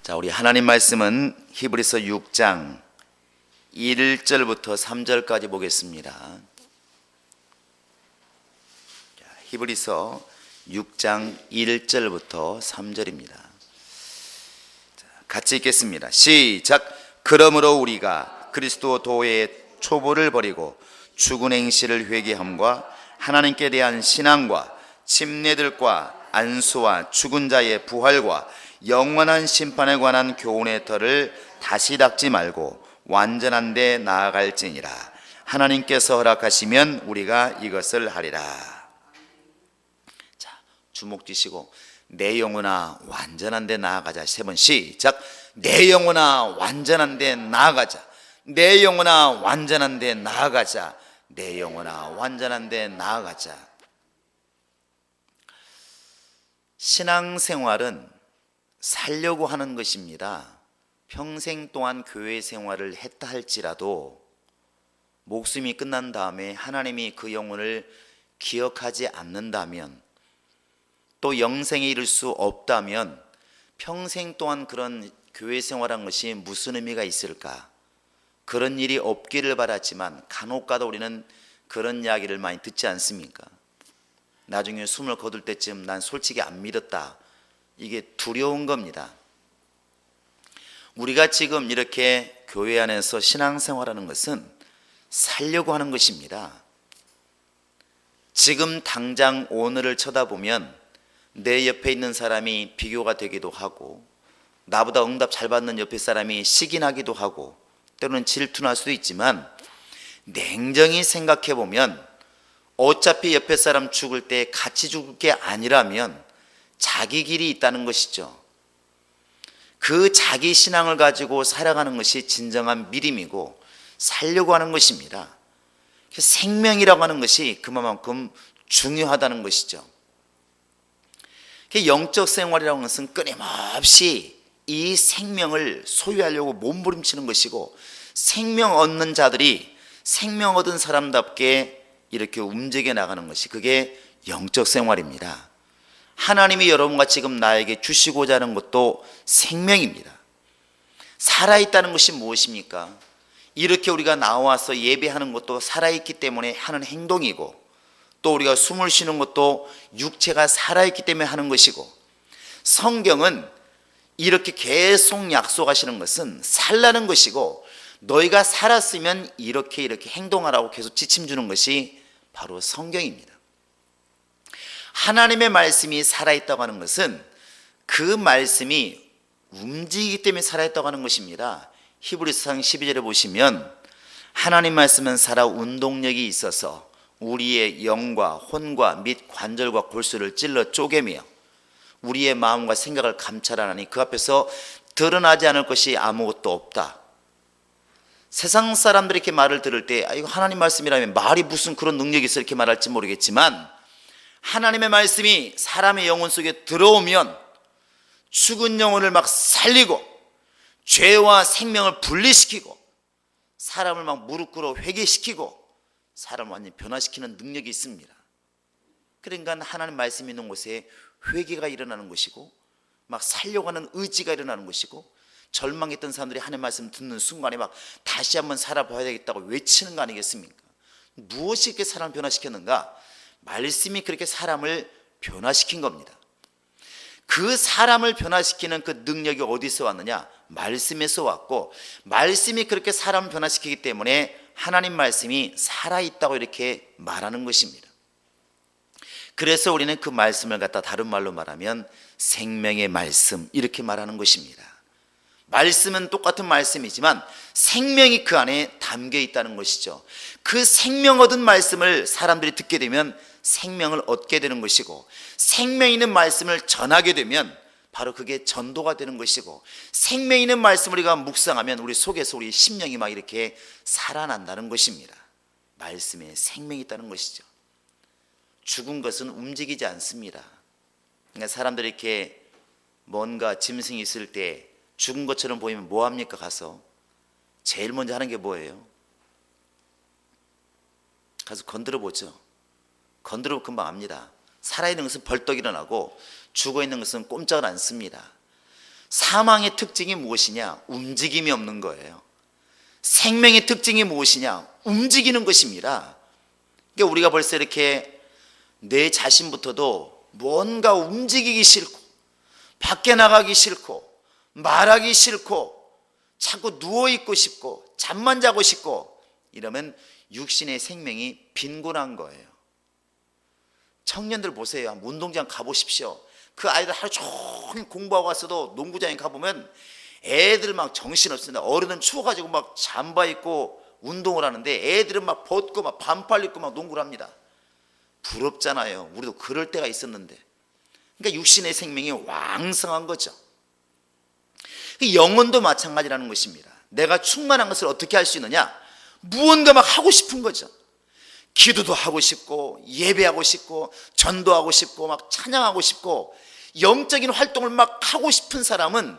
자, 우리 하나님 말씀은 히브리서 6장 1절부터 3절까지 보겠습니다. 자, 히브리서 6장 1절부터 3절입니다. 자, 같이 읽겠습니다. 시작. 그러므로 우리가 그리스도 도의 초보를 버리고 죽은 행실을 회개함과 하나님께 대한 신앙과 침례들과 안수와 죽은 자의 부활과 영원한 심판에 관한 교훈의 털을 다시 닦지 말고 완전한 데 나아갈지니라. 하나님께서 허락하시면 우리가 이것을 하리라. 자, 주목 주시고 내 영혼아 완전한 데 나아가자. 세 번 시작. 내 영혼아 완전한 데 나아가자. 내 영혼아 완전한 데 나아가자. 내 영혼아 완전한 데 나아가자. 신앙생활은 살려고 하는 것입니다. 평생 동안 교회 생활을 했다 할지라도 목숨이 끝난 다음에 하나님이 그 영혼을 기억하지 않는다면, 또 영생에 이를 수 없다면 평생 동안 그런 교회 생활한 것이 무슨 의미가 있을까? 그런 일이 없기를 바랐지만 간혹가다 우리는 그런 이야기를 많이 듣지 않습니까? 나중에 숨을 거둘 때쯤 난 솔직히 안 믿었다. 이게 두려운 겁니다. 우리가 지금 이렇게 교회 안에서 신앙생활하는 것은 살려고 하는 것입니다. 지금 당장 오늘을 쳐다보면 내 옆에 있는 사람이 비교가 되기도 하고, 나보다 응답 잘 받는 옆에 사람이 시기나기도 하고, 때로는 질투날 수도 있지만 냉정히 생각해 보면 어차피 옆에 사람 죽을 때 같이 죽을 게 아니라면 자기 길이 있다는 것이죠. 그 자기 신앙을 가지고 살아가는 것이 진정한 믿음이고 살려고 하는 것입니다. 생명이라고 하는 것이 그만큼 중요하다는 것이죠. 영적 생활이라고 하는 것은 끊임없이 이 생명을 소유하려고 몸부림치는 것이고, 생명 얻는 자들이 생명 얻은 사람답게 이렇게 움직여 나가는 것이, 그게 영적 생활입니다. 하나님이 여러분과 지금 나에게 주시고자 하는 것도 생명입니다. 살아있다는 것이 무엇입니까? 이렇게 우리가 나와서 예배하는 것도 살아있기 때문에 하는 행동이고, 또 우리가 숨을 쉬는 것도 육체가 살아있기 때문에 하는 것이고, 성경은 이렇게 계속 약속하시는 것은 살라는 것이고, 너희가 살았으면 이렇게 행동하라고 계속 지침 주는 것이 바로 성경입니다. 하나님의 말씀이 살아있다고 하는 것은 그 말씀이 움직이기 때문에 살아있다고 하는 것입니다. 히브리서 12절에 보시면 하나님 말씀은 살아 운동력이 있어서 우리의 영과 혼과 및 관절과 골수를 찔러 쪼개며 우리의 마음과 생각을 감찰하나니 그 앞에서 드러나지 않을 것이 아무것도 없다. 세상 사람들이 이렇게 말을 들을 때 이거 하나님 말씀이라면 말이 무슨 그런 능력이 있어 이렇게 말할지 모르겠지만, 하나님의 말씀이 사람의 영혼 속에 들어오면 죽은 영혼을 막 살리고 죄와 생명을 분리시키고 사람을 막 무릎 꿇어 회개시키고 사람을 완전히 변화시키는 능력이 있습니다. 그러니까 하나님 말씀이 있는 곳에 회개가 일어나는 것이고, 막 살려고 하는 의지가 일어나는 것이고, 절망했던 사람들이 하나님 말씀 듣는 순간에 막 다시 한번 살아봐야 되겠다고 외치는 거 아니겠습니까? 무엇이 이렇게 사람을 변화시켰는가? 말씀이 그렇게 사람을 변화시킨 겁니다. 그 사람을 변화시키는 그 능력이 어디서 왔느냐? 말씀에서 왔고, 말씀이 그렇게 사람을 변화시키기 때문에 하나님 말씀이 살아있다고 이렇게 말하는 것입니다. 그래서 우리는 그 말씀을 갖다 다른 말로 말하면 생명의 말씀 이렇게 말하는 것입니다. 말씀은 똑같은 말씀이지만 생명이 그 안에 담겨 있다는 것이죠. 그 생명 얻은 말씀을 사람들이 듣게 되면 생명을 얻게 되는 것이고, 생명 있는 말씀을 전하게 되면 바로 그게 전도가 되는 것이고, 생명 있는 말씀을 우리가 묵상하면 우리 속에서 우리 심령이 막 이렇게 살아난다는 것입니다. 말씀에 생명이 있다는 것이죠. 죽은 것은 움직이지 않습니다. 그러니까 사람들이 이렇게 뭔가 짐승이 있을 때 죽은 것처럼 보이면 뭐 합니까? 가서 제일 먼저 하는 게 뭐예요? 가서 건드려 보죠. 건드려 금방 압니다. 살아있는 것은 벌떡 일어나고 죽어있는 것은 꼼짝을 않습니다. 사망의 특징이 무엇이냐? 움직임이 없는 거예요. 생명의 특징이 무엇이냐? 움직이는 것입니다. 그러니까 우리가 벌써 이렇게 내 자신부터도 뭔가 움직이기 싫고, 밖에 나가기 싫고, 말하기 싫고, 자꾸 누워있고 싶고, 잠만 자고 싶고, 이러면 육신의 생명이 빈곤한 거예요. 청년들 보세요. 운동장 가보십시오. 그 아이들 하루 종일 공부하고 왔어도 농구장에 가보면 애들 막 정신없습니다. 어른은 추워가지고 막 잠바 입고 운동을 하는데 애들은 막 벗고 막 반팔 입고 막 농구를 합니다. 부럽잖아요. 우리도 그럴 때가 있었는데. 그러니까 육신의 생명이 왕성한 거죠. 영혼도 마찬가지라는 것입니다. 내가 충만한 것을 어떻게 할 수 있느냐? 무언가 막 하고 싶은 거죠. 기도도 하고 싶고, 예배하고 싶고, 전도하고 싶고, 막 찬양하고 싶고, 영적인 활동을 막 하고 싶은 사람은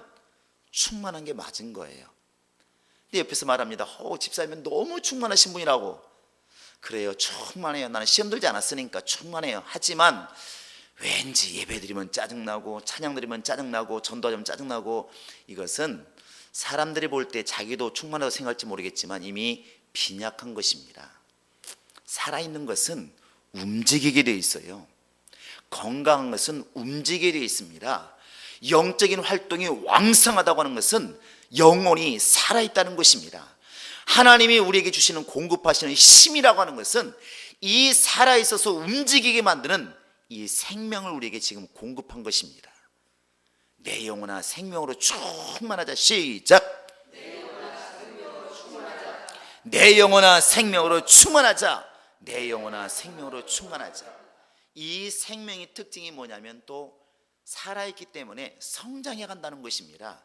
충만한 게 맞은 거예요. 근데 옆에서 말합니다. 집사님은 너무 충만하신 분이라고. 그래요, 충만해요. 나는 시험 들지 않았으니까 충만해요. 하지만 왠지 예배 드리면 짜증나고, 찬양 드리면 짜증나고, 전도하면 짜증나고, 이것은 사람들이 볼 때 자기도 충만하다고 생각할지 모르겠지만 이미 빈약한 것입니다. 살아있는 것은 움직이게 되어 있어요. 건강한 것은 움직이게 되어 있습니다. 영적인 활동이 왕성하다고 하는 것은 영혼이 살아있다는 것입니다. 하나님이 우리에게 주시는 공급하시는 힘이라고 하는 것은 이 살아있어서 움직이게 만드는 이 생명을 우리에게 지금 공급한 것입니다. 내 영혼아 생명으로 충만하자. 시작. 내 영혼아 생명으로 충만하자. 내 영혼아 생명으로 충만하자. 이 생명의 특징이 뭐냐면 또 살아있기 때문에 성장해 간다는 것입니다.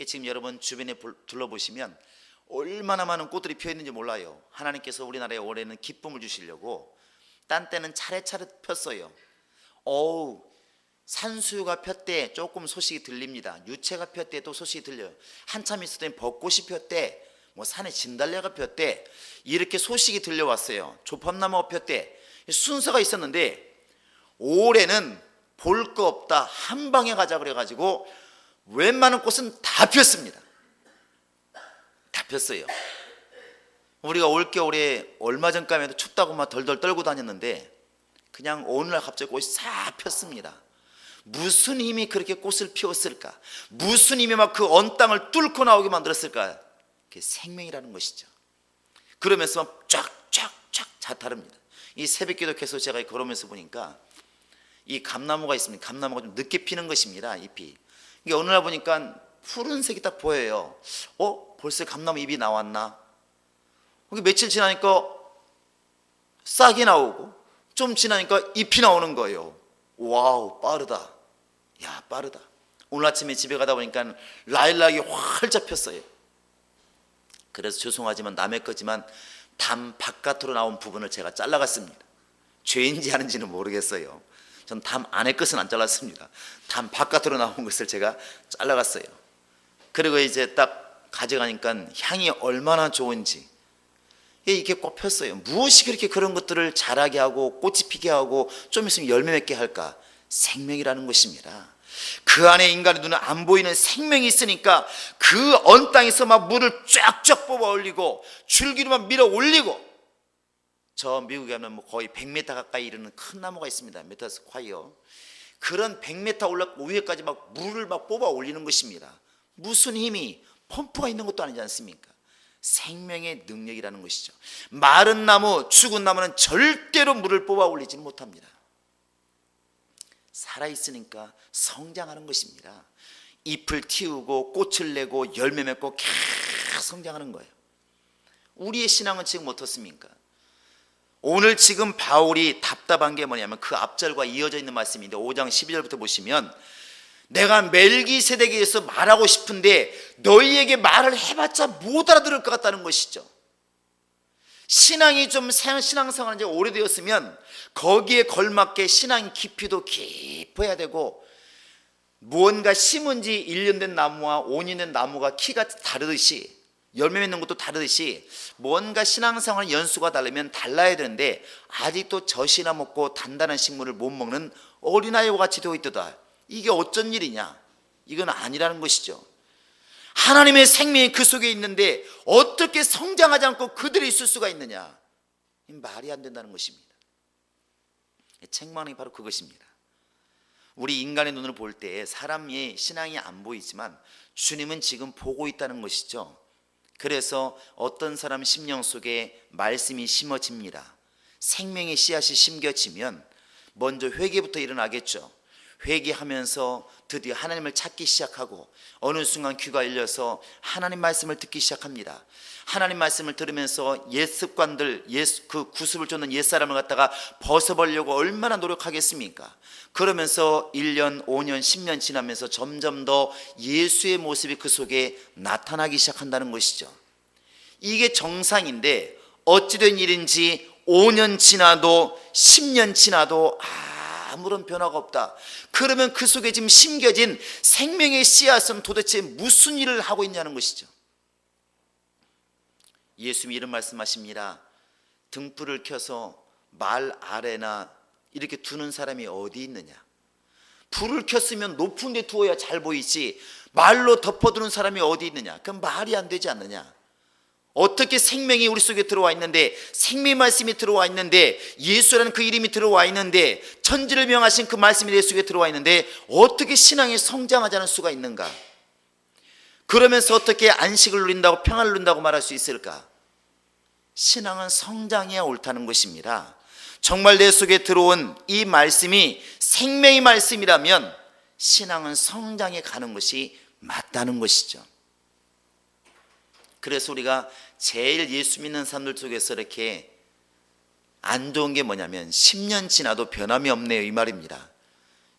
지금 여러분 주변에 둘러보시면 얼마나 많은 꽃들이 피어 있는지 몰라요. 하나님께서 우리나라에 올해는 기쁨을 주시려고 딴 때는 차례차례 폈어요. 산수유가 폈대 조금 소식이 들립니다. 유채가 폈대 또 소식이 들려요. 한참 있었더니 벚꽃이 폈대, 산에 진달래가 폈대, 이렇게 소식이 들려왔어요. 조팝나무가 폈대. 순서가 있었는데 올해는 볼 거 없다, 한 방에 가자 그래가지고 웬만한 꽃은 다 폈습니다. 다 폈어요. 우리가 올겨울에 얼마 전까지도 춥다고 막 덜덜 떨고 다녔는데 그냥 어느 날 갑자기 꽃이 싹 폈습니다. 무슨 힘이 그렇게 꽃을 피웠을까? 무슨 힘이 막 그 언 땅을 뚫고 나오게 만들었을까? 그게 생명이라는 것이죠. 그러면서 막 쫙쫙쫙 자타릅니다. 이 새벽기도 계속 제가 걸으면서 보니까 이 감나무가 있습니다. 감나무가 좀 늦게 피는 것입니다. 잎이. 이게 어느 날 보니까 푸른색이 딱 보여요. 벌써 감나무 잎이 나왔나? 며칠 지나니까 싹이 나오고 좀 지나니까 잎이 나오는 거예요. 와우, 빠르다. 야, 빠르다. 오늘 아침에 집에 가다 보니까 라일락이 활짝 폈어요. 그래서 죄송하지만 남의 거지만 담 바깥으로 나온 부분을 제가 잘라갔습니다. 죄인지 아닌지는 모르겠어요. 전 담 안에 것은 안 잘랐습니다. 담 바깥으로 나온 것을 제가 잘라갔어요. 그리고 이제 딱 가져가니까 향이 얼마나 좋은지 이렇게 꼭 폈어요. 무엇이 그렇게 그런 것들을 자라게 하고 꽃이 피게 하고 좀 있으면 열매 맺게 할까? 생명이라는 것입니다. 그 안에 인간의 눈에 안 보이는 생명이 있으니까 그 언 땅에서 막 물을 쫙쫙 뽑아 올리고 줄기로만 밀어 올리고, 저 미국에 가면 거의 100m 가까이 이르는 큰 나무가 있습니다. 메타스콰이어. 그런 100m 올라가고 위에까지 막 물을 막 뽑아 올리는 것입니다. 무슨 힘이, 펌프가 있는 것도 아니지 않습니까? 생명의 능력이라는 것이죠. 마른 나무, 죽은 나무는 절대로 물을 뽑아 올리지 못합니다. 살아있으니까 성장하는 것입니다. 잎을 틔우고 꽃을 내고 열매 맺고 계속 성장하는 거예요. 우리의 신앙은 지금 어떻습니까? 오늘 지금 바울이 답답한 게 뭐냐면 그 앞절과 이어져 있는 말씀인데 5장 12절부터 보시면 내가 멜기세덱에서 말하고 싶은데 너희에게 말을 해봤자 못 알아들을 것 같다는 것이죠. 신앙이 좀 신앙생활이 오래되었으면 거기에 걸맞게 신앙 깊이도 깊어야 되고, 무언가 심은 지 1년 된 나무와 5년 된 나무가 키가 다르듯이 열매 맺는 것도 다르듯이 뭔가 신앙생활 연수가 다르면 달라야 되는데 아직도 젖이나 먹고 단단한 식물을 못 먹는 어린아이와 같이 되어 있도다. 이게 어쩐 일이냐? 이건 아니라는 것이죠. 하나님의 생명이 그 속에 있는데 어떻게 성장하지 않고 그들이 있을 수가 있느냐? 말이 안 된다는 것입니다. 책망이 바로 그것입니다. 우리 인간의 눈으로 볼 때 사람의 신앙이 안 보이지만 주님은 지금 보고 있다는 것이죠. 그래서 어떤 사람 심령 속에 말씀이 심어집니다. 생명의 씨앗이 심겨지면 먼저 회개부터 일어나겠죠. 회개하면서 드디어 하나님을 찾기 시작하고 어느 순간 귀가 열려서 하나님 말씀을 듣기 시작합니다. 하나님 말씀을 들으면서 옛 습관들, 그 구습을 쫓는 옛사람을 갖다가 벗어보려고 얼마나 노력하겠습니까? 그러면서 1년, 5년, 10년 지나면서 점점 더 예수의 모습이 그 속에 나타나기 시작한다는 것이죠. 이게 정상인데 어찌된 일인지 5년 지나도 10년 지나도 아무런 변화가 없다. 그러면 그 속에 지금 심겨진 생명의 씨앗은 도대체 무슨 일을 하고 있냐는 것이죠. 예수님이 이런 말씀하십니다. 등불을 켜서 말 아래나 이렇게 두는 사람이 어디 있느냐? 불을 켰으면 높은 데 두어야 잘 보이지 말로 덮어두는 사람이 어디 있느냐? 그건 말이 안 되지 않느냐? 어떻게 생명이 우리 속에 들어와 있는데, 생명의 말씀이 들어와 있는데, 예수라는 그 이름이 들어와 있는데, 천지를 명하신 그 말씀이 내 속에 들어와 있는데 어떻게 신앙이 성장하지 않을 수가 있는가? 그러면서 어떻게 안식을 누린다고 평안을 누린다고 말할 수 있을까? 신앙은 성장해야 옳다는 것입니다. 정말 내 속에 들어온 이 말씀이 생명의 말씀이라면 신앙은 성장해 가는 것이 맞다는 것이죠. 그래서 우리가 제일 예수 믿는 사람들 속에서 이렇게 안 좋은 게 뭐냐면 10년 지나도 변함이 없네요, 이 말입니다.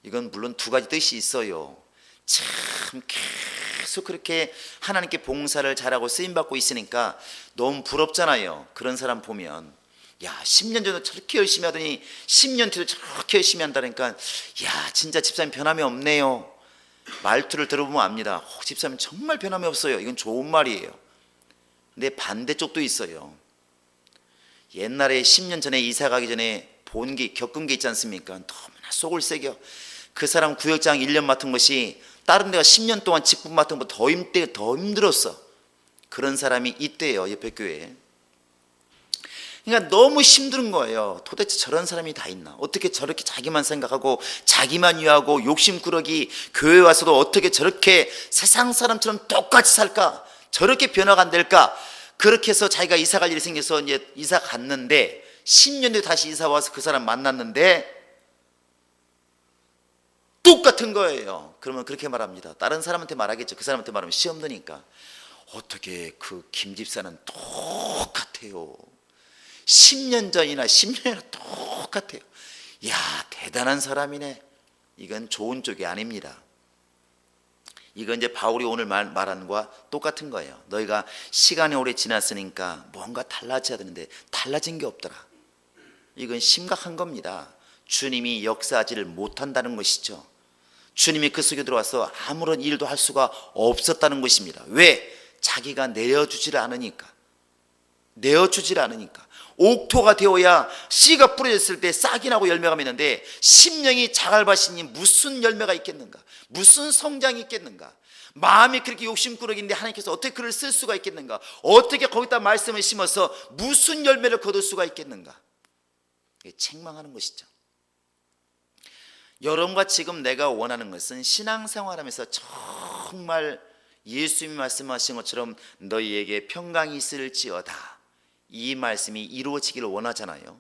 이건 물론 두 가지 뜻이 있어요. 참 계속 그렇게 하나님께 봉사를 잘하고 쓰임받고 있으니까 너무 부럽잖아요. 그런 사람 보면 야, 10년 전에 저렇게 열심히 하더니 10년 뒤도 저렇게 열심히 한다니까 야, 진짜 집사님 변함이 없네요. 말투를 들어보면 압니다. 집사님 정말 변함이 없어요. 이건 좋은 말이에요. 근데 반대쪽도 있어요. 옛날에 10년 전에 이사 가기 전에 겪은 게 있지 않습니까? 너무나 속을 새겨. 그 사람 구역장 1년 맡은 것이 다른 데가 10년 동안 직분 맡은 것보다 더 힘들었어. 그런 사람이 있대요, 옆에 교회에. 그러니까 너무 힘든 거예요. 도대체 저런 사람이 다 있나? 어떻게 저렇게 자기만 생각하고 자기만 위하고 욕심꾸러기 교회 와서도 어떻게 저렇게 세상 사람처럼 똑같이 살까? 저렇게 변화가 안 될까? 그렇게 해서 자기가 이사 갈 일이 생겨서 이제 이사 갔는데 10년 뒤에 다시 이사 와서 그 사람 만났는데 똑같은 거예요. 그러면 그렇게 말합니다. 다른 사람한테 말하겠죠. 그 사람한테 말하면 시험 드니까 어떻게 그 김 집사는 똑같아요. 10년 전이나 10년이나 똑같아요. 야, 대단한 사람이네. 이건 좋은 쪽이 아닙니다. 이건 이제 바울이 오늘 말하는 거와 똑같은 거예요. 너희가 시간이 오래 지났으니까 뭔가 달라져야 되는데 달라진 게 없더라. 이건 심각한 겁니다. 주님이 역사하지를 못한다는 것이죠. 주님이 그 속에 들어와서 아무런 일도 할 수가 없었다는 것입니다. 왜? 자기가 내어주지를 않으니까. 옥토가 되어야 씨가 뿌려졌을 때 싹이 나고 열매가 맺는데 심령이 자갈밭이니 무슨 열매가 있겠는가? 무슨 성장이 있겠는가? 마음이 그렇게 욕심꾸러기인데 하나님께서 어떻게 그를 쓸 수가 있겠는가? 어떻게 거기다 말씀을 심어서 무슨 열매를 거둘 수가 있겠는가? 책망하는 것이죠. 여러분과 지금 내가 원하는 것은 신앙생활하면서 정말 예수님이 말씀하신 것처럼 너희에게 평강이 있을지어다, 이 말씀이 이루어지기를 원하잖아요.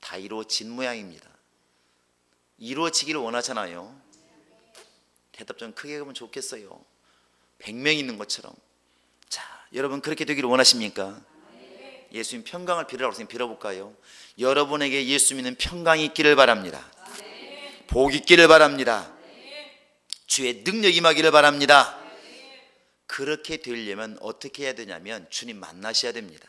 다 이루어진 모양입니다. 이루어지기를 원하잖아요. 대답 좀 크게 하면 좋겠어요. 100명 있는 것처럼. 자, 여러분 그렇게 되기를 원하십니까? 예수님 평강을 빌으라고 해서 빌어볼까요? 여러분에게 예수 믿는 평강이 있기를 바랍니다. 복 있기를 바랍니다. 주의 능력 임하기를 바랍니다. 그렇게 되려면 어떻게 해야 되냐면 주님 만나셔야 됩니다.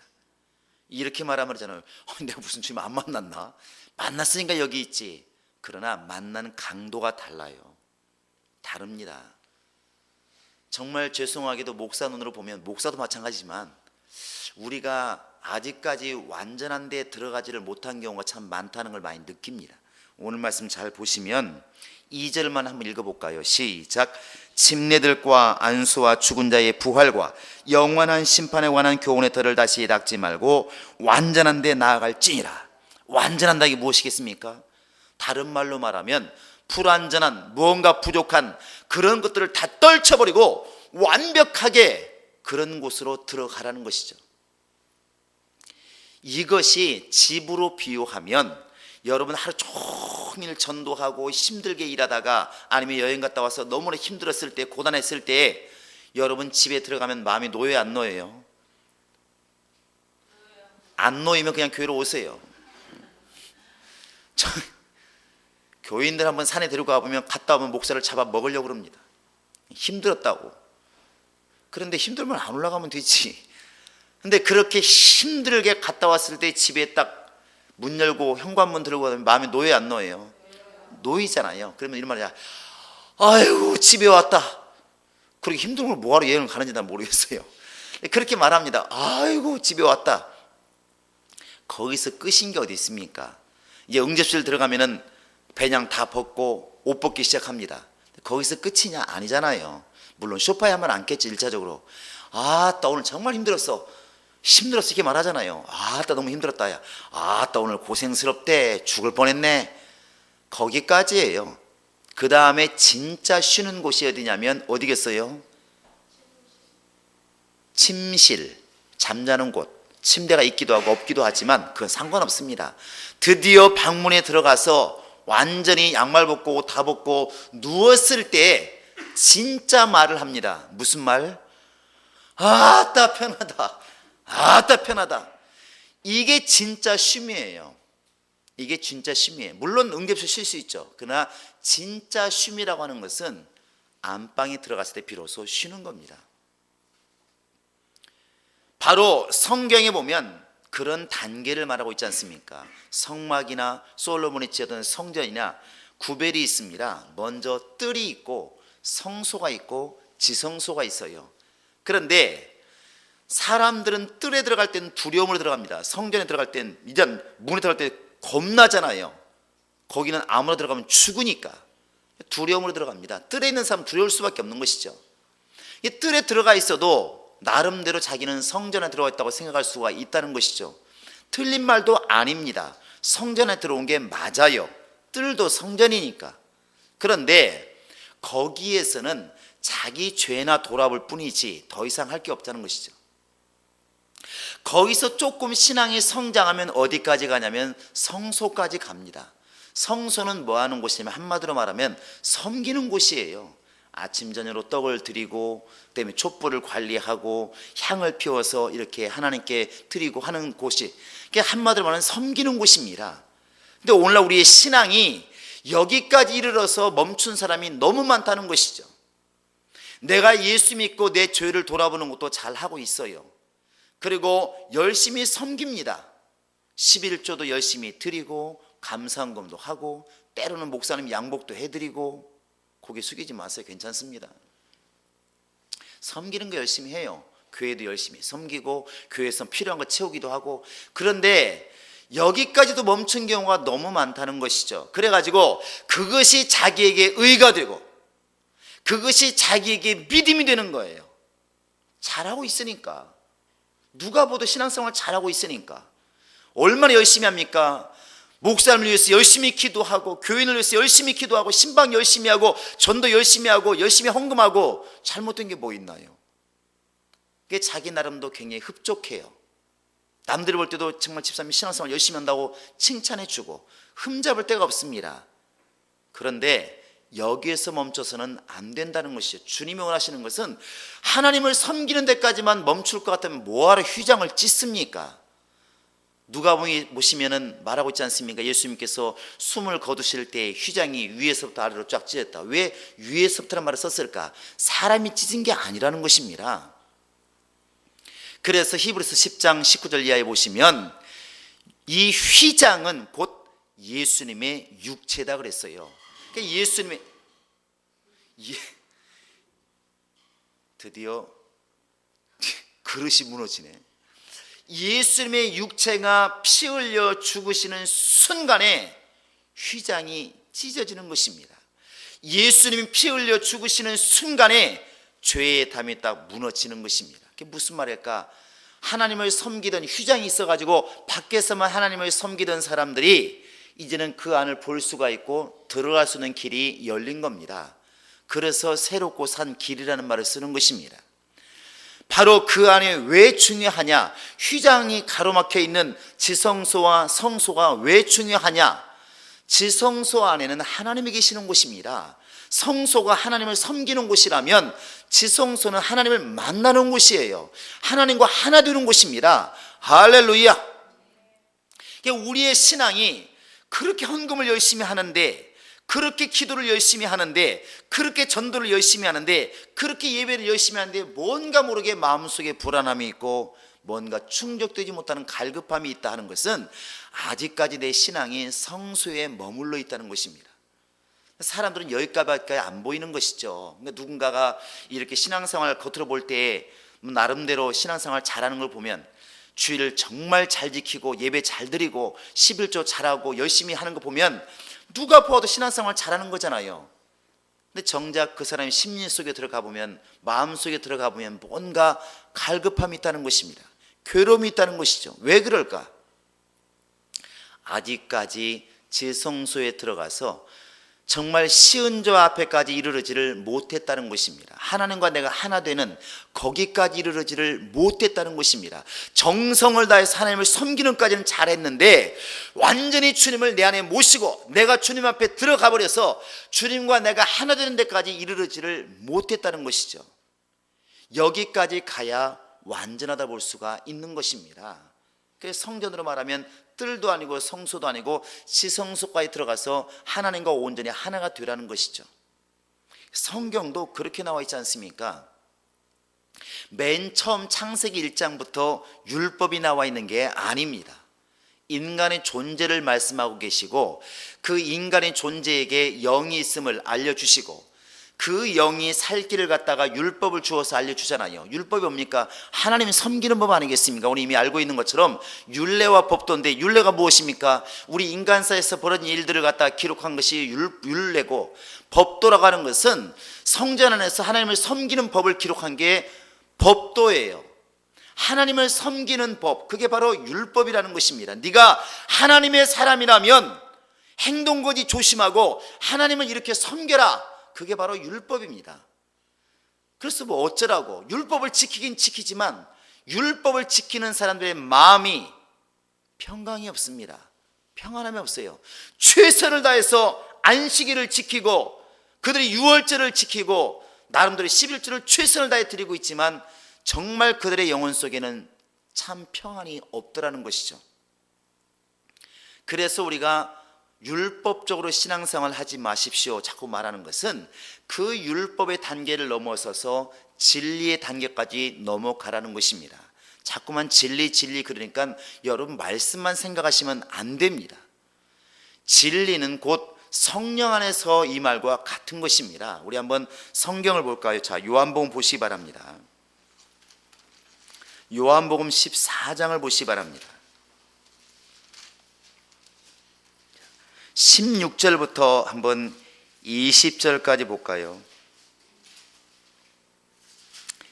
이렇게 말하면 그러잖아요. 내가 무슨 주님 안 만났나? 만났으니까 여기 있지. 그러나 만나는 강도가 달라요. 다릅니다. 정말 죄송하게도 목사 눈으로 보면, 목사도 마찬가지지만 우리가 아직까지 완전한 데 들어가지를 못한 경우가 참 많다는 걸 많이 느낍니다. 오늘 말씀 잘 보시면 2절만 한번 읽어볼까요? 시작. 침례들과 안수와 죽은 자의 부활과 영원한 심판에 관한 교훈의 터를 다시 닦지 말고 완전한 데 나아갈지니라. 완전한 데 무엇이겠습니까? 다른 말로 말하면 불완전한, 무언가 부족한 그런 것들을 다 떨쳐버리고 완벽하게 그런 곳으로 들어가라는 것이죠. 이것이 집으로 비유하면 여러분 하루 종일 전도하고 힘들게 일하다가 아니면 여행 갔다 와서 너무나 힘들었을 때, 고단했을 때 여러분 집에 들어가면 마음이 놓여요, 안 놓여요? 안 놓이면 그냥 교회로 오세요. 교인들 한번 산에 데리고 가보면 갔다 오면 목사를 잡아 먹으려고 그럽니다. 힘들었다고. 그런데 힘들면 안 올라가면 되지. 근데 그렇게 힘들게 갔다 왔을 때 집에 딱 문 열고 현관문 들고 가면 마음이 놓여요, 안 놓여요? 놓이잖아요. 그러면 이런 말이야. 아이고 집에 왔다. 그렇게 힘든 걸 뭐하러 여행을 가는지 난 모르겠어요. 그렇게 말합니다. 아이고 집에 왔다. 거기서 끝인 게 어디 있습니까? 이제 응접실 들어가면은 배냥 다 벗고 옷 벗기 시작합니다. 거기서 끝이냐? 아니잖아요. 물론 소파에 한번 앉겠지. 1차적으로 아따 오늘 정말 힘들었어 이렇게 말하잖아요. 아따 너무 힘들었다. 야 아따 오늘 고생스럽대. 죽을 뻔했네. 거기까지예요. 그 다음에 진짜 쉬는 곳이 어디냐면 어디겠어요? 침실, 잠자는 곳. 침대가 있기도 하고 없기도 하지만 그건 상관없습니다. 드디어 방문에 들어가서 완전히 양말 벗고 옷 다 벗고 누웠을 때 진짜 말을 합니다. 무슨 말? 아따 편하다. 아따 편하다. 이게 진짜 쉼이에요. 이게 진짜 쉼이에요. 물론 응급실 쉴 수 있죠. 그러나 진짜 쉼이라고 하는 것은 안방에 들어갔을 때 비로소 쉬는 겁니다. 바로 성경에 보면 그런 단계를 말하고 있지 않습니까? 성막이나 솔로몬이 지었던 성전이나 구별이 있습니다. 먼저 뜰이 있고 성소가 있고 지성소가 있어요. 그런데 사람들은 뜰에 들어갈 때는 두려움으로 들어갑니다. 성전에 들어갈 때는 일단 문에 들어갈 때 겁나잖아요. 거기는 아무나 들어가면 죽으니까 두려움으로 들어갑니다. 뜰에 있는 사람은 두려울 수밖에 없는 것이죠. 이 뜰에 들어가 있어도 나름대로 자기는 성전에 들어가 있다고 생각할 수가 있다는 것이죠. 틀린 말도 아닙니다. 성전에 들어온 게 맞아요. 뜰도 성전이니까. 그런데 거기에서는 자기 죄나 돌아볼 뿐이지 더 이상 할 게 없다는 것이죠. 거기서 조금 신앙이 성장하면 어디까지 가냐면 성소까지 갑니다. 성소는 뭐 하는 곳이냐면 한마디로 말하면 섬기는 곳이에요. 아침 저녁으로 떡을 드리고 그다음에 촛불을 관리하고 향을 피워서 이렇게 하나님께 드리고 하는 곳이, 한마디로 말하면 섬기는 곳입니다. 근데 오늘날 우리의 신앙이 여기까지 이르러서 멈춘 사람이 너무 많다는 것이죠. 내가 예수 믿고 내 죄를 돌아보는 것도 잘하고 있어요. 그리고 열심히 섬깁니다. 11조도 열심히 드리고 감사헌금도 하고 때로는 목사님 양복도 해드리고 고개 숙이지 마세요. 괜찮습니다. 섬기는 거 열심히 해요. 교회도 열심히 섬기고 교회에서 필요한 거 채우기도 하고. 그런데 여기까지도 멈춘 경우가 너무 많다는 것이죠. 그래가지고 그것이 자기에게 의가 되고 그것이 자기에게 믿음이 되는 거예요. 잘하고 있으니까. 누가 보도 신앙생활 잘하고 있으니까. 얼마나 열심히 합니까? 목사님을 위해서 열심히 기도하고 교인을 위해서 열심히 기도하고 신방 열심히 하고 전도 열심히 하고 열심히 헌금하고 잘못된 게 뭐 있나요? 그게 자기 나름도 굉장히 흡족해요. 남들이 볼 때도 정말 집사님이 신앙생활 열심히 한다고 칭찬해 주고 흠잡을 데가 없습니다. 그런데 여기에서 멈춰서는 안 된다는 것이죠. 주님이 원하시는 것은 하나님을 섬기는 데까지만 멈출 것 같으면 뭐하러 휘장을 찢습니까? 누가 보시면은 말하고 있지 않습니까? 예수님께서 숨을 거두실 때 휘장이 위에서부터 아래로 쫙 찢었다. 왜 위에서부터라는 말을 썼을까? 사람이 찢은 게 아니라는 것입니다. 그래서 히브리서 10장 19절 이하에 보시면 이 휘장은 곧 예수님의 육체다 그랬어요. 그러니까 예수님의 드디어 그릇이 무너지네. 예수님의 육체가 피 흘려 죽으시는 순간에 휘장이 찢어지는 것입니다. 예수님이 피 흘려 죽으시는 순간에 죄의 담이 딱 무너지는 것입니다. 그게 무슨 말일까? 하나님을 섬기던 휘장이 있어가지고 밖에서만 하나님을 섬기던 사람들이 이제는 그 안을 볼 수가 있고 들어갈 수 있는 길이 열린 겁니다. 그래서 새롭고 산 길이라는 말을 쓰는 것입니다. 바로 그 안에 왜 중요하냐? 휘장이 가로막혀 있는 지성소와 성소가 왜 중요하냐? 지성소 안에는 하나님이 계시는 곳입니다. 성소가 하나님을 섬기는 곳이라면 지성소는 하나님을 만나는 곳이에요. 하나님과 하나 되는 곳입니다. 할렐루야. 우리의 신앙이 그렇게 헌금을 열심히 하는데, 그렇게 기도를 열심히 하는데, 그렇게 전도를 열심히 하는데, 그렇게 예배를 열심히 하는데 뭔가 모르게 마음속에 불안함이 있고 뭔가 충족되지 못하는 갈급함이 있다 하는 것은 아직까지 내 신앙이 성소에 머물러 있다는 것입니다. 사람들은 여기까지 안 보이는 것이죠. 누군가가 이렇게 신앙생활 겉으로 볼 때 나름대로 신앙생활 잘하는 걸 보면, 주일을 정말 잘 지키고 예배 잘 드리고 11조 잘하고 열심히 하는 거 보면 누가 보아도 신앙생활 잘하는 거잖아요. 근데 정작 그 사람이 심리 속에 들어가 보면, 마음 속에 들어가 보면 뭔가 갈급함이 있다는 것입니다. 괴로움이 있다는 것이죠. 왜 그럴까? 아직까지 지성소에 들어가서 정말 시은조 앞에까지 이르르지를 못했다는 것입니다. 하나님과 내가 하나 되는 거기까지 이르르지를 못했다는 것입니다. 정성을 다해서 하나님을 섬기는 까지는 잘했는데 완전히 주님을 내 안에 모시고 내가 주님 앞에 들어가 버려서 주님과 내가 하나 되는 데까지 이르르지를 못했다는 것이죠. 여기까지 가야 완전하다 볼 수가 있는 것입니다. 그래서 성전으로 말하면 뜰도 아니고 성소도 아니고 지성소까지 들어가서 하나님과 온전히 하나가 되라는 것이죠. 성경도 그렇게 나와 있지 않습니까? 맨 처음 창세기 1장부터 율법이 나와 있는 게 아닙니다. 인간의 존재를 말씀하고 계시고 그 인간의 존재에게 영이 있음을 알려주시고 그 영이 살 길을 갖다가 율법을 주어서 알려주잖아요. 율법이 뭡니까? 하나님이 섬기는 법 아니겠습니까? 우리 이미 알고 있는 것처럼 율례와 법도인데, 율례가 무엇입니까? 우리 인간사에서 벌어진 일들을 갖다가 기록한 것이 율례고, 법도라고 하는 것은 성전 안에서 하나님을 섬기는 법을 기록한 게 법도예요. 하나님을 섬기는 법, 그게 바로 율법이라는 것입니다. 네가 하나님의 사람이라면 행동거지 조심하고 하나님을 이렇게 섬겨라, 그게 바로 율법입니다. 그래서 뭐 어쩌라고, 율법을 지키긴 지키지만 율법을 지키는 사람들의 마음이 평강이 없습니다. 평안함이 없어요. 최선을 다해서 안식일을 지키고 그들이 유월절을 지키고 나름대로 11조를 최선을 다해 드리고 있지만 정말 그들의 영혼 속에는 참 평안이 없더라는 것이죠. 그래서 우리가 율법적으로 신앙생활 하지 마십시오 자꾸 말하는 것은 그 율법의 단계를 넘어서서 진리의 단계까지 넘어가라는 것입니다. 자꾸만 진리 그러니까 여러분 말씀만 생각하시면 안 됩니다. 진리는 곧 성령 안에서 이 말과 같은 것입니다. 우리 한번 성경을 볼까요? 자, 요한복음 보시기 바랍니다. 요한복음 14장을 보시기 바랍니다. 16절부터 한번 20절까지 볼까요?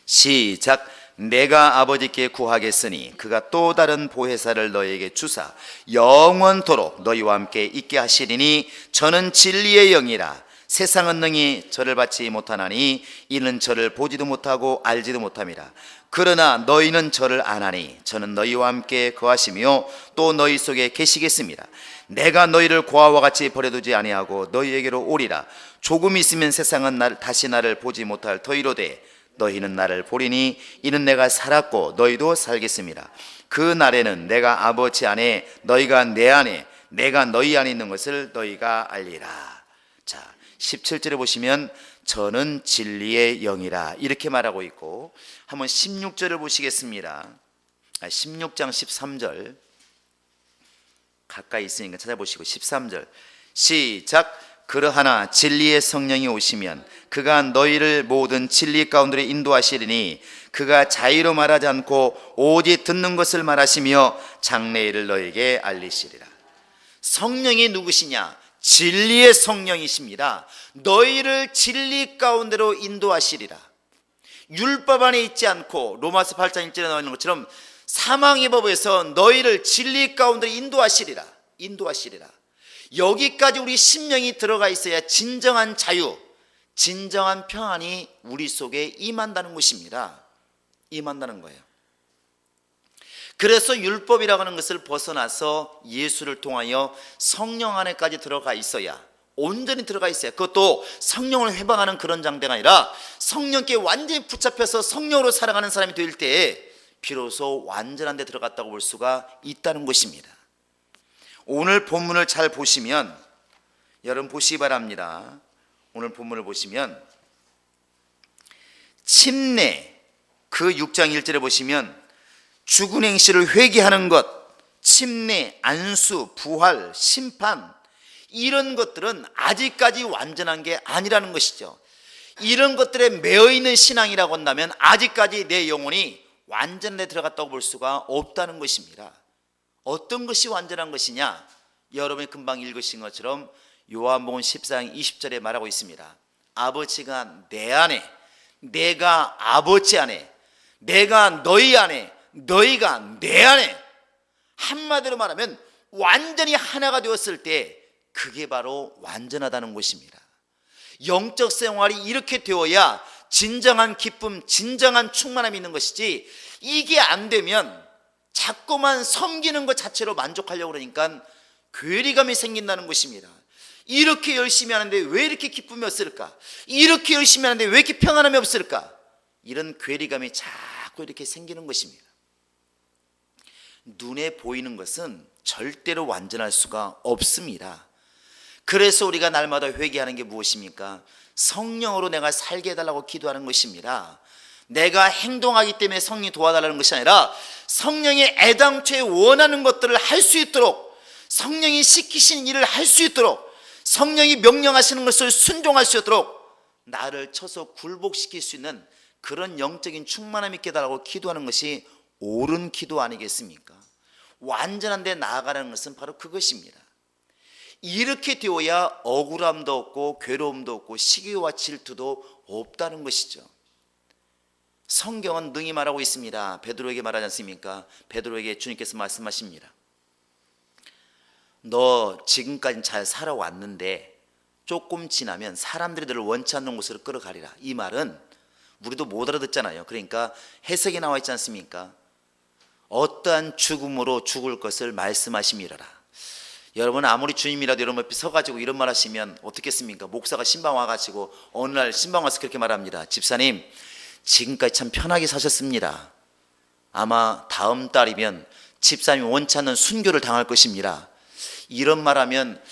시작. 내가 아버지께 구하겠으니 그가 또 다른 보혜사를 너희에게 주사 영원토록 너희와 함께 있게 하시리니 저는 진리의 영이라. 세상은 능히 저를 받지 못하나니 이는 저를 보지도 못하고 알지도 못함이라. 그러나 너희는 저를 아나니 저는 너희와 함께 거하시며 또 너희 속에 계시겠습니다. 내가 너희를 고아와 같이 버려두지 아니하고 너희에게로 오리라. 조금 있으면 세상은 다시 나를 보지 못할 터이로되 너희는 나를 보리니 이는 내가 살았고 너희도 살겠습니다. 그 날에는 내가 아버지 안에 너희가 내 안에 내가 너희 안에 있는 것을 너희가 알리라. 자, 17절에 보시면 저는 진리의 영이라 이렇게 말하고 있고, 한번 16절을 보시겠습니다. 16장 13절 가까이 있으니까 찾아보시고 13절 시작. 그러하나 진리의 성령이 오시면 그가 너희를 모든 진리 가운데로 인도하시리니 그가 자의로 말하지 않고 오직 듣는 것을 말하시며 장래일을 너희에게 알리시리라. 성령이 누구시냐? 진리의 성령이십니다. 너희를 진리 가운데로 인도하시리라. 율법 안에 있지 않고 로마서 8장 1절에 나와 있는 것처럼 사망의 법에서 너희를 진리 가운데로 인도하시리라. 인도하시리라. 여기까지 우리 심령이 들어가 있어야 진정한 자유, 진정한 평안이 우리 속에 임한다는 것입니다. 임한다는 거예요. 그래서 율법이라고 하는 것을 벗어나서 예수를 통하여 성령 안에까지 들어가 있어야, 온전히 들어가 있어야, 그것도 성령을 회방하는 그런 장대가 아니라 성령께 완전히 붙잡혀서 성령으로 살아가는 사람이 될 때에 비로소 완전한 데 들어갔다고 볼 수가 있다는 것입니다. 오늘 본문을 잘 보시면, 여러분 보시기 바랍니다. 오늘 본문을 보시면 침례 그 6장 1절에 보시면 죽은 행실을 회개하는 것, 침례, 안수, 부활, 심판, 이런 것들은 아직까지 완전한 게 아니라는 것이죠. 이런 것들에 매여있는 신앙이라고 한다면 아직까지 내 영혼이 완전에 들어갔다고 볼 수가 없다는 것입니다. 어떤 것이 완전한 것이냐? 여러분이 금방 읽으신 것처럼 요한복음 14장 20절에 말하고 있습니다. 아버지가 내 안에, 내가 아버지 안에, 내가 너희 안에, 너희가 내 안에, 한마디로 말하면 완전히 하나가 되었을 때 그게 바로 완전하다는 것입니다. 영적 생활이 이렇게 되어야 진정한 기쁨, 진정한 충만함이 있는 것이지, 이게 안 되면 자꾸만 섬기는 것 자체로 만족하려고 그러니까 괴리감이 생긴다는 것입니다. 이렇게 열심히 하는데 왜 이렇게 기쁨이 없을까? 이렇게 열심히 하는데 왜 이렇게 평안함이 없을까? 이런 괴리감이 자꾸 이렇게 생기는 것입니다. 눈에 보이는 것은 절대로 완전할 수가 없습니다. 그래서 우리가 날마다 회개하는 게 무엇입니까? 성령으로 내가 살게 해달라고 기도하는 것입니다. 내가 행동하기 때문에 성령이 도와달라는 것이 아니라 성령이 애당초에 원하는 것들을 할 수 있도록, 성령이 시키신 일을 할 수 있도록, 성령이 명령하시는 것을 순종할 수 있도록 나를 쳐서 굴복시킬 수 있는 그런 영적인 충만함이 있게 해달라고 기도하는 것이 옳은 기도 아니겠습니까? 완전한 데 나아가는 것은 바로 그것입니다. 이렇게 되어야 억울함도 없고 괴로움도 없고 시기와 질투도 없다는 것이죠. 성경은 능히 말하고 있습니다. 베드로에게 말하지 않습니까? 베드로에게 주님께서 말씀하십니다. 너 지금까지 잘 살아왔는데 조금 지나면 사람들이 너를 원치 않는 곳으로 끌어가리라. 이 말은 우리도 못 알아듣잖아요. 그러니까 해석이 나와 있지 않습니까? 어떠한 죽음으로 죽을 것을 말씀하심이라라. 여러분 아무리 주님이라도 여러분 옆에 서가지고 이런 말 하시면 어떻겠습니까? 목사가 신방 와가지고 어느 날 신방 와서 그렇게 말합니다. 집사님 지금까지 참 편하게 사셨습니다. 아마 다음 달이면 집사님이 원치 않는 순교를 당할 것입니다. 이런 말하면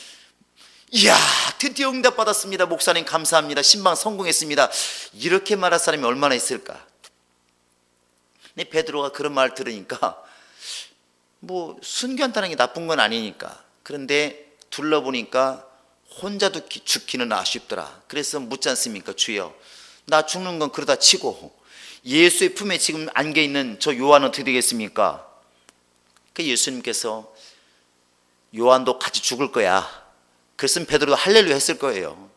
이야 드디어 응답받았습니다. 목사님 감사합니다. 신방 성공했습니다. 이렇게 말할 사람이 얼마나 있을까? 근데 베드로가 그런 말을 들으니까 뭐 순교한다는 게 나쁜 건 아니니까, 그런데 둘러보니까 혼자도 죽기는 아쉽더라. 그래서 묻지 않습니까? 주여 나 죽는 건 그러다 치고 예수의 품에 지금 안겨있는 저 요한은 어떻게 되겠습니까? 그 예수님께서 요한도 같이 죽을 거야. 그랬으면 베드로도 할렐루야 했을 거예요.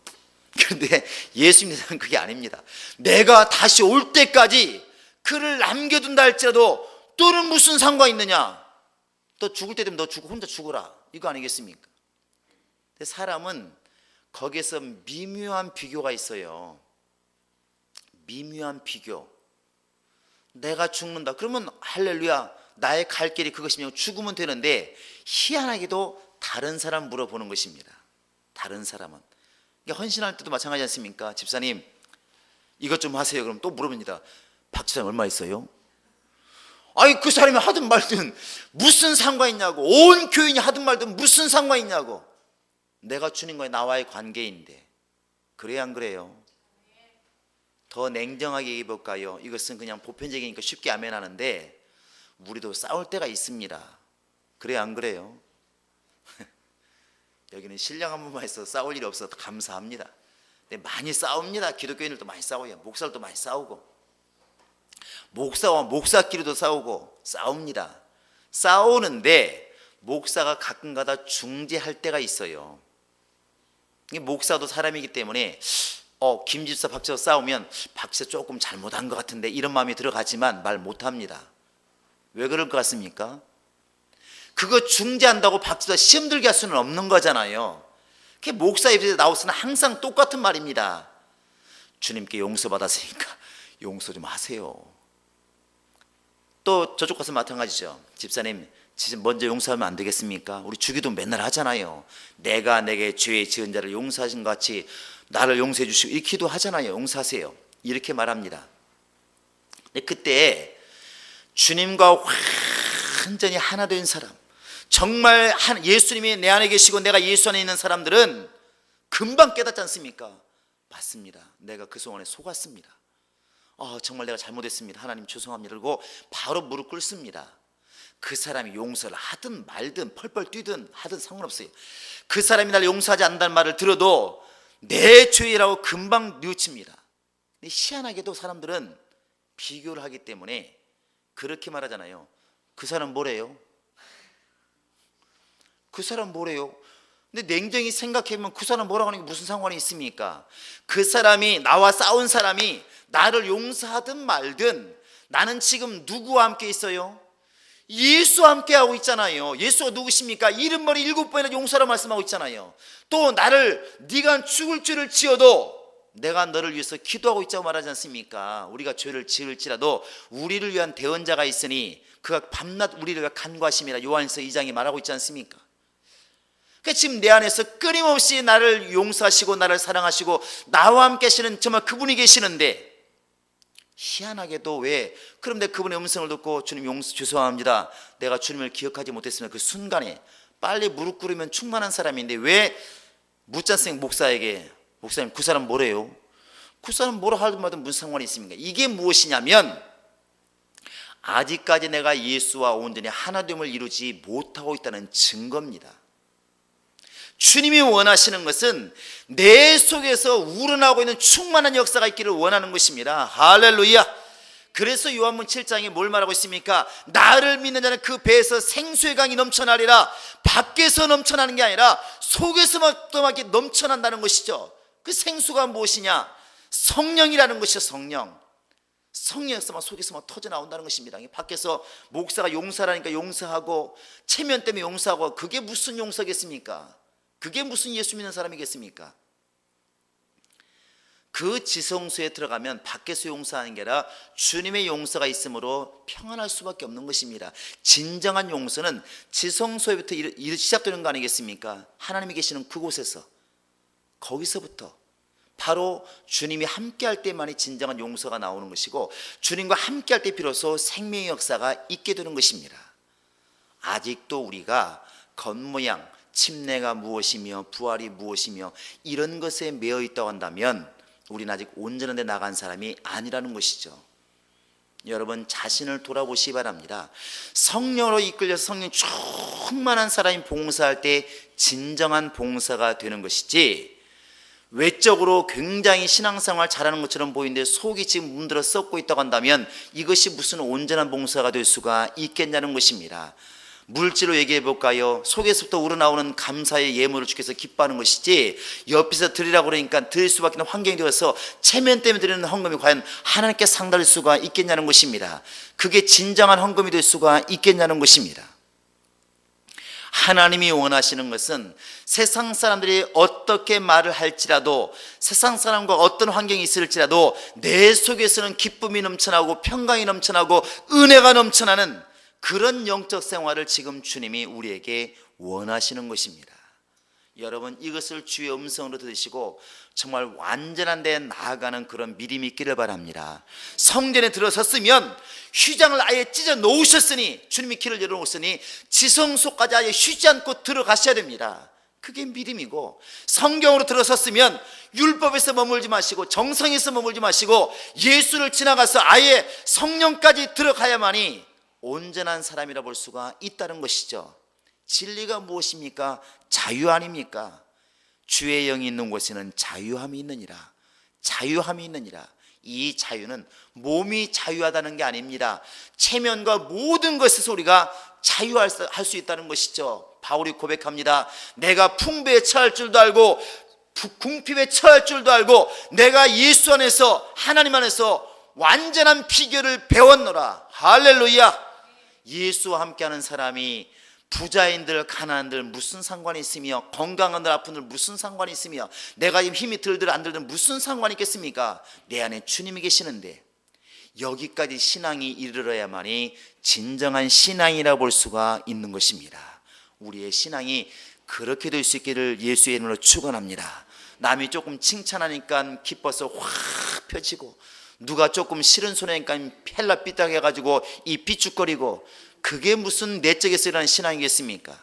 그런데 예수님께서는 그게 아닙니다. 내가 다시 올 때까지 그를 남겨둔다 할지라도 또는 무슨 상관이 있느냐? 너 죽을 때 되면 너 혼자 죽어라. 이거 아니겠습니까? 근데 사람은 거기에서 미묘한 비교가 있어요. 미묘한 비교. 내가 죽는다. 그러면 할렐루야. 나의 갈 길이 그것이면 죽으면 되는데, 희한하게도 다른 사람 물어보는 것입니다. 다른 사람은. 헌신할 때도 마찬가지 않습니까? 집사님 이것 좀 하세요. 그럼 또 물어봅니다. 박 집사님 얼마 있어요? 아니 그 사람이 하든 말든 무슨 상관 있냐고. 온 교인이 하든 말든 무슨 상관 있냐고. 내가 주님과의 나와의 관계인데. 그래야 안 그래요? 더 냉정하게 얘기해 볼까요? 이것은 그냥 보편적이니까 쉽게 아멘하는데 우리도 싸울 때가 있습니다. 그래야 안 그래요? 여기는 신령 한 번만 있어서 싸울 일이 없어서 감사합니다. 근데 많이 싸웁니다. 기독교인들도 많이 싸워요. 목사들도 많이 싸우고, 목사와 목사끼리도 싸우고 싸웁니다. 싸우는데 목사가 가끔가다 중재할 때가 있어요. 목사도 사람이기 때문에 김 집사 박 집사 싸우면 박 집사 조금 잘못한 것 같은데 이런 마음이 들어가지만 말 못합니다. 왜 그럴 것 같습니까? 그거 중재한다고 박 집사 시험 들게 할 수는 없는 거잖아요. 그게 목사 입에서 나오서는 항상 똑같은 말입니다. 주님께 용서받았으니까 용서 좀 하세요. 또 저쪽 가서 마찬가지죠. 집사님 먼저 용서하면 안 되겠습니까? 우리 주기도 맨날 하잖아요. 내가 내게 죄 지은 자를 용서하신 것 같이 나를 용서해 주시고 이 기도 하잖아요. 용서하세요. 이렇게 말합니다. 근데 그때 주님과 완전히 하나 된 사람, 정말 예수님이 내 안에 계시고 내가 예수 안에 있는 사람들은 금방 깨닫지 않습니까? 맞습니다. 내가 그 소원에 속았습니다. 정말 내가 잘못했습니다. 하나님 죄송합니다. 그리고 바로 무릎 꿇습니다. 그 사람이 용서를 하든 말든 펄펄 뛰든 하든 상관없어요. 그 사람이 나를 용서하지 않는다는 말을 들어도 내 죄라고 금방 뉘우칩니다. 근데 희한하게도 사람들은 비교를 하기 때문에 그렇게 말하잖아요. 그 사람 뭐래요? 그 사람 뭐래요? 근데 냉정히 생각해보면 그 사람 뭐라고 하는 게 무슨 상관이 있습니까? 그 사람이 나와 싸운 사람이 나를 용서하든 말든 나는 지금 누구와 함께 있어요? 예수와 함께 하고 있잖아요. 예수가 누구십니까? 70번에 7번이나 용서라 말씀하고 있잖아요. 또 나를 네가 죽을 죄를 지어도 내가 너를 위해서 기도하고 있자고 말하지 않습니까? 우리가 죄를 지을지라도 우리를 위한 대언자가 있으니 그가 밤낮 우리를 간과하심이라 요한일서 2장이 말하고 있지 않습니까? 그러니까 지금 내 안에서 끊임없이 나를 용서하시고 나를 사랑하시고 나와 함께 하시는 정말 그분이 계시는데 희한하게도 왜 그럼 내가 그분의 음성을 듣고 주님 죄송합니다. 내가 주님을 기억하지 못했으면 그 순간에 빨리 무릎 꿇으면 충만한 사람인데 왜 묻잔생 목사에게 목사님 그 사람 뭐래요? 그 사람 뭐라 하든 말든 무슨 상관이 있습니까? 이게 무엇이냐면 아직까지 내가 예수와 온전히 하나됨을 이루지 못하고 있다는 증거입니다. 주님이 원하시는 것은 내 속에서 우러나오고 있는 충만한 역사가 있기를 원하는 것입니다. 할렐루야. 그래서 요한복음 7장에 뭘 말하고 있습니까? 나를 믿는 자는 그 배에서 생수의 강이 넘쳐나리라. 밖에서 넘쳐나는 게 아니라 속에서만 넘쳐난다는 것이죠. 그 생수가 무엇이냐? 성령이라는 것이죠. 성령에서만 속에서만 터져나온다는 것입니다. 밖에서 목사가 용서라니까 용서하고 체면 때문에 용서하고 그게 무슨 용서겠습니까? 그게 무슨 예수 믿는 사람이겠습니까? 그 지성소에 들어가면 밖에서 용서하는 게 아니라 주님의 용서가 있으므로 평안할 수밖에 없는 것입니다. 진정한 용서는 지성소에부터 시작되는 거 아니겠습니까? 하나님이 계시는 그곳에서 거기서부터 바로 주님이 함께할 때만이 진정한 용서가 나오는 것이고 주님과 함께할 때 비로소 생명의 역사가 있게 되는 것입니다. 아직도 우리가 겉모양 침례가 무엇이며 부활이 무엇이며 이런 것에 매여 있다고 한다면 우리는 아직 온전한 데 나간 사람이 아니라는 것이죠. 여러분 자신을 돌아보시기 바랍니다. 성령으로 이끌려서 성령 충만한 사람이 봉사할 때 진정한 봉사가 되는 것이지 외적으로 굉장히 신앙생활 잘하는 것처럼 보이는데 속이 지금 문들어 썩고 있다고 한다면 이것이 무슨 온전한 봉사가 될 수가 있겠냐는 것입니다. 물질로 얘기해 볼까요? 속에서부터 우러나오는 감사의 예물을 주께서 기뻐하는 것이지 옆에서 드리라고 그러니까 드릴 수밖에 없는 환경이 되어서 체면 때문에 드리는 헌금이 과연 하나님께 상달할 수가 있겠냐는 것입니다. 그게 진정한 헌금이 될 수가 있겠냐는 것입니다. 하나님이 원하시는 것은 세상 사람들이 어떻게 말을 할지라도 세상 사람과 어떤 환경이 있을지라도 내 속에서는 기쁨이 넘쳐나고 평강이 넘쳐나고 은혜가 넘쳐나는 그런 영적 생활을 지금 주님이 우리에게 원하시는 것입니다. 여러분 이것을 주의 음성으로 들으시고 정말 완전한 데 나아가는 그런 믿음이 있기를 바랍니다. 성전에 들어섰으면 휘장을 아예 찢어 놓으셨으니 주님이 길을 열어놓으셨으니 지성소까지 아예 쉬지 않고 들어가셔야 됩니다. 그게 믿음이고 성경으로 들어섰으면 율법에서 머물지 마시고 정성에서 머물지 마시고 예수를 지나가서 아예 성령까지 들어가야만이 온전한 사람이라 볼 수가 있다는 것이죠. 진리가 무엇입니까? 자유 아닙니까? 주의 영이 있는 곳에는 자유함이 있느니라. 자유함이 있느니라. 이 자유는 몸이 자유하다는 게 아닙니다. 체면과 모든 것에서 우리가 자유할 수 있다는 것이죠. 바울이 고백합니다. 내가 풍부에 처할 줄도 알고 궁핍에 처할 줄도 알고 내가 예수 안에서 하나님 안에서 완전한 비결을 배웠노라. 할렐루야. 예수와 함께하는 사람이 부자인들 가난한들 무슨 상관이 있으며 건강한들 아픈들 무슨 상관이 있으며 내가 힘이 들들 안 들들 무슨 상관이 있겠습니까? 내 안에 주님이 계시는데 여기까지 신앙이 이르러야만이 진정한 신앙이라 볼 수가 있는 것입니다. 우리의 신앙이 그렇게 될 수 있기를 예수의 이름으로 축원합니다. 남이 조금 칭찬하니까 기뻐서 확 펴지고 누가 조금 싫은 소리 하니까 펠라 삐딱해가지고 이 비축거리고 그게 무슨 내적에서 일어나는 신앙이겠습니까?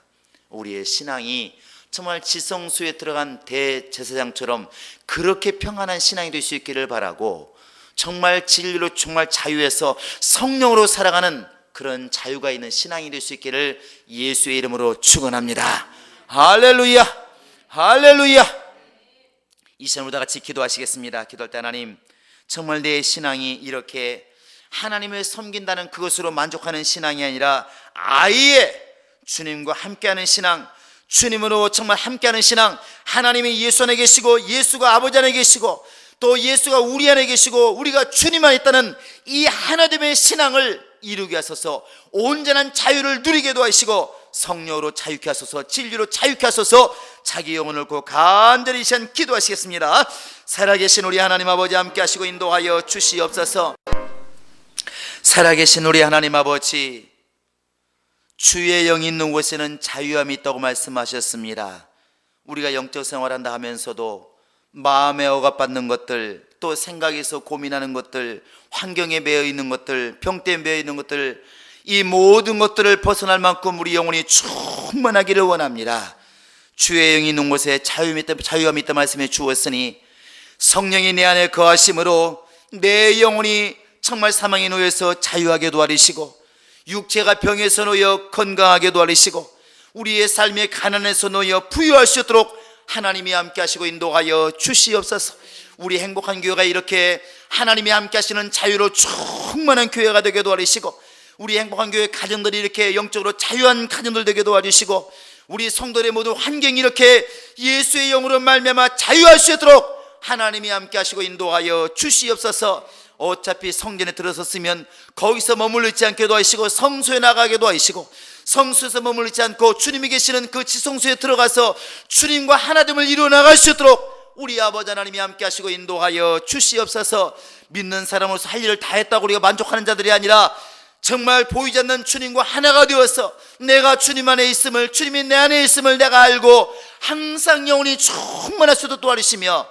우리의 신앙이 정말 지성소에 들어간 대제사장처럼 그렇게 평안한 신앙이 될 수 있기를 바라고 정말 진리로 정말 자유해서 성령으로 살아가는 그런 자유가 있는 신앙이 될 수 있기를 예수의 이름으로 축원합니다. 할렐루야, 할렐루야. 이 시간으로 다 같이 기도하시겠습니다. 기도할 때 하나님, 정말 내 신앙이 이렇게 하나님을 섬긴다는 그것으로 만족하는 신앙이 아니라 아예 주님과 함께하는 신앙, 주님으로 정말 함께하는 신앙, 하나님이 예수 안에 계시고 예수가 아버지 안에 계시고 또 예수가 우리 안에 계시고 우리가 주님 안에 있다는 이 하나됨의 신앙을 이루게 하소서. 온전한 자유를 누리게 도와주시고 성령으로 자유케 하소서, 진리로 자유케 하소서. 자기 영혼을 고 간절히 시간 기도하시겠습니다. 살아계신 우리 하나님 아버지 함께 하시고 인도하여 주시옵소서. 살아계신 우리 하나님 아버지, 주의 영이 있는 곳에는 자유함이 있다고 말씀하셨습니다. 우리가 영적 생활한다 하면서도 마음에 억압받는 것들, 또 생각에서 고민하는 것들, 환경에 매여 있는 것들, 병 때문에 매여 있는 것들, 이 모든 것들을 벗어날 만큼 우리 영혼이 충만하기를 원합니다. 주의 영이 있는 곳에 자유함이 있다 말씀해 주었으니 성령이 내 안에 거하심으로 내 영혼이 정말 사망의 노예에서 자유하게 도와주시고 육체가 병에서 놓여 건강하게 도와주시고 우리의 삶의 가난에서 놓여 부유할 수 있도록 하나님이 함께 하시고 인도하여 주시옵소서. 우리 행복한 교회가 이렇게 하나님이 함께 하시는 자유로 충만한 교회가 되게 도와주시고 우리 행복한 교회 가정들이 이렇게 영적으로 자유한 가정들 되게 도와주시고 우리 성도들의 모든 환경이 이렇게 예수의 영으로 말미암아 자유할 수 있도록 하나님이 함께 하시고 인도하여 주시옵소서. 어차피 성전에 들어섰으면 거기서 머물르지 않게 도와주시고 성소에 나가게 도와주시고 성소에서 머물르지 않고 주님이 계시는 그 지성소에 들어가서 주님과 하나됨을 이루어 나갈 수 있도록 우리 아버지 하나님이 함께 하시고 인도하여 주시옵소서. 믿는 사람으로서 할 일을 다 했다고 우리가 만족하는 자들이 아니라 정말 보이지 않는 주님과 하나가 되어서 내가 주님 안에 있음을, 주님이 내 안에 있음을 내가 알고 항상 영혼이 충만할 수도 도와주시며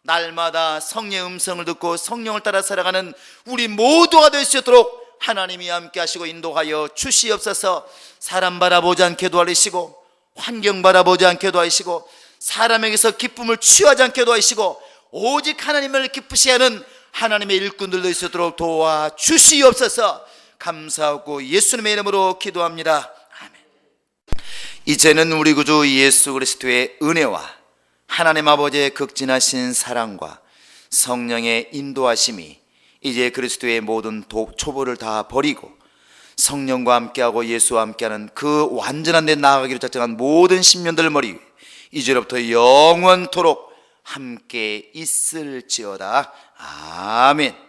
날마다 성령의 음성을 듣고 성령을 따라 살아가는 우리 모두가 될 수 있도록 하나님이 함께 하시고 인도하여 주시옵소서. 사람 바라보지 않게 도와주시고 환경 바라보지 않게 도와주시고 사람에게서 기쁨을 취하지 않게 도와주시고 오직 하나님을 기쁘시게 하는 하나님의 일꾼들 될 수 있도록 도와주시옵소서. 감사하고 예수님의 이름으로 기도합니다. 아멘. 이제는 우리 구주 예수 그리스도의 은혜와 하나님 아버지의 극진하신 사랑과 성령의 인도하심이 이제 그리스도의 모든 초보를 다 버리고 성령과 함께하고 예수와 함께하는 그 완전한 데 나아가기로 작정한 모든 심령들 머리 위에 이제로부터 영원토록 함께 있을지어다. 아멘.